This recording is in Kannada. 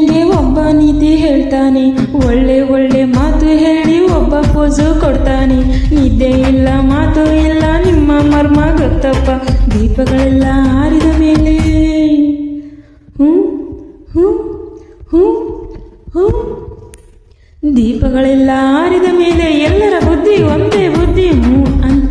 ನಿಂಗೆ ಒಬ್ಬ ನೀತಿ ಹೇಳ್ತಾನೆ, ಒಳ್ಳೆ ಒಳ್ಳೆ ಮಾತು ಹೇಳಿ ಒಬ್ಬ ಪೋಸು ಕೊಡ್ತಾನೆ. ನಿದ್ದೆ ಇಲ್ಲ ಮಾತು ಇಲ್ಲ ನಿಮ್ಮ ಮರ್ಮ ಗೊತ್ತಪ್ಪ, ದೀಪಗಳೆಲ್ಲ ಆರಿದ ಮೇಲೆ ದೀಪಗಳೆಲ್ಲ ಆರಿದ ಮೇಲೆ ಎಲ್ಲರ ಬುದ್ಧಿ ಒಂದೇ ಬುದ್ಧಿ ಅಂತ